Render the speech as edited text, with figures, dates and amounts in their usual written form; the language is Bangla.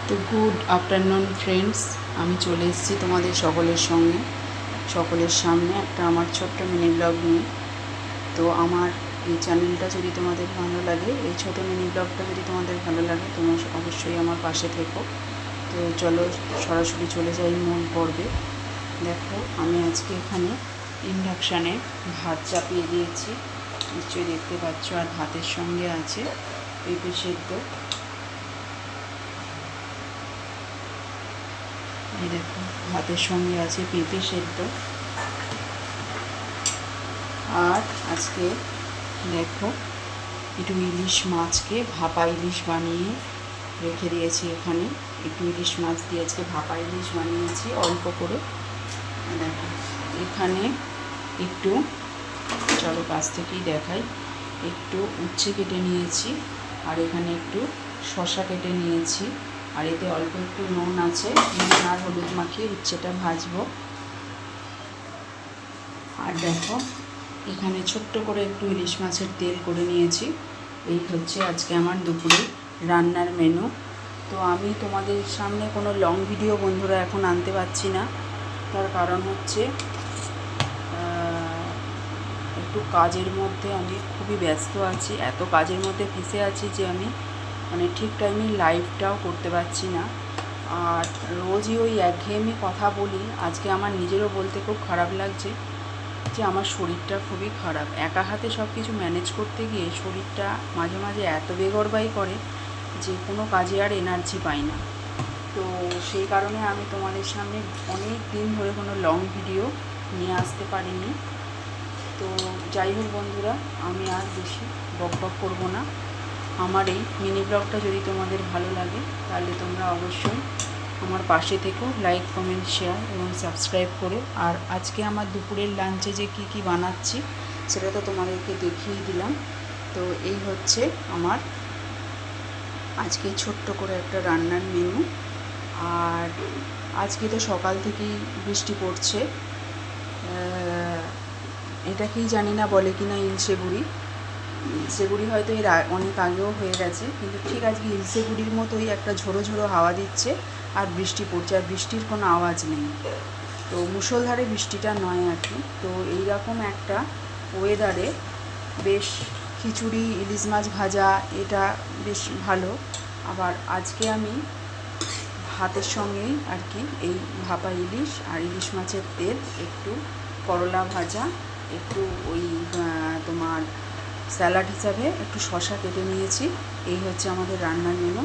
তো গুড আফটারনুন ফ্রেন্ডস, আমি চলে এসেছি তোমাদের সকলের সামনে একটা আমার ছোট্ট মিনি ব্লগ নিয়ে। তো আমার এই চ্যানেলটা যদি তোমাদের ভালো লাগে, এই ছোটো মিনি ব্লগটা যদি তোমাদের ভালো লাগে, তোমরা অবশ্যই আমার পাশে থেকো। তো চলো সরাসরি চলে যাই মূল পর্বে। দেখো, আমি আজকে এখানে ইন্ডাকশানে ভাত চাপিয়ে দিয়েছি, নিশ্চয়ই দেখতে পাচ্ছ। আর ভাতের সঙ্গে আছে পেঁপে সেদ্ধ। এই দেখো, ভাতের সঙ্গে আছে পেঁপে সেদ্ধ। আর আজকে দেখো, একটু ইলিশ মাছকে ভাপা ইলিশ বানিয়ে রেখে দিয়েছি এখানে। একটু ইলিশ মাছ দিয়ে আজকে ভাপা ইলিশ বানিয়েছি অল্প করে। দেখো এখানে একটু, চলো কাছ থেকেই দেখাই, একটু উচ্ছে কেটে নিয়েছি, আর এখানে একটু শসা কেটে নিয়েছি। আর এতে অল্প একটু নুন আছে, নুন আর হলুদ মাখিয়ে উচ্ছেটা ভাজবো। আর দেখো এখানে ছোট্ট করে একটু ইলিশ মাছের তেল করে নিয়েছি। এই হচ্ছে আজকে আমার দুপুরে রান্নার মেনু। তো আমি তোমাদের সামনে কোনো লং ভিডিও বন্ধুরা এখন আনতে পারছি না, তার কারণ হচ্ছে একটু কাজের মধ্যে আমি খুবই ব্যস্ত আছি। এত কাজের মধ্যে ফেঁসে আছি যে আমি ঠিক টাইমে লাইভটাও করতে পারছি না। আর রোজই ওই একঘেয়েমি কথা বলি। আজকে আমার নিজেরও বলতে খুব খারাপ লাগছে যে আমার শরীরটা খুবই খারাপ। একা হাতে সব কিছু ম্যানেজ করতে গিয়ে শরীরটা মাঝে মাঝে এত বেগরবাই করে যে কোনো কাজে আর এনার্জি পাই না। তো সেই কারণে আমি তোমাদের সামনে অনেক দিন ধরে কোনো লং ভিডিও নিয়ে আসতে পারিনি। তো যাই হোক বন্ধুরা, আমি আর বেশি বকবক করবো না। আমার এই মিনি ব্লগটা যদি তোমাদের ভালো লাগে, তাহলে তোমরা অবশ্যই আমার পাশে থেকো, লাইক কমেন্ট শেয়ার এবং সাবস্ক্রাইব করে। আর আজকে আমার দুপুরের লাঞ্চে যে কি বানাচ্ছি সেটা তো তোমাদেরকে দেখিয়ে দিলাম। তো এই হচ্ছে আমার আজকে ছোট্ট করে একটা রান্নার মেনু। আর আজকে তো সকাল থেকেই বৃষ্টি পড়ছে। এটাকেই জানি না বলে কি না ইলশে গুড়ি হয়তো এর অনেক আগেও হয়ে গেছে, কিন্তু ঠিক আজকে ইলশে গুড়ির মতোই একটা ঝোড়ো ঝোড়ো হাওয়া দিচ্ছে আর বৃষ্টি পড়ছে, আর বৃষ্টির কোনো আওয়াজ নেই। তো মুষলধারে বৃষ্টিটা নয় আর কি। তো এইরকম একটা ওয়েদারে বেশ খিচুড়ি, ইলিশ মাছ ভাজা, এটা বেশ ভালো। আবার আজকে আমি ভাতের সঙ্গেই আর কি এই ভাপা ইলিশ আর ইলিশ মাছের তেল, একটু করলা ভাজা, একটু ওই তোমার স্যালাড হিসাবে একটু শসা কেটে নিয়েছি। এই হচ্ছে আমাদের রান্নার মেনু।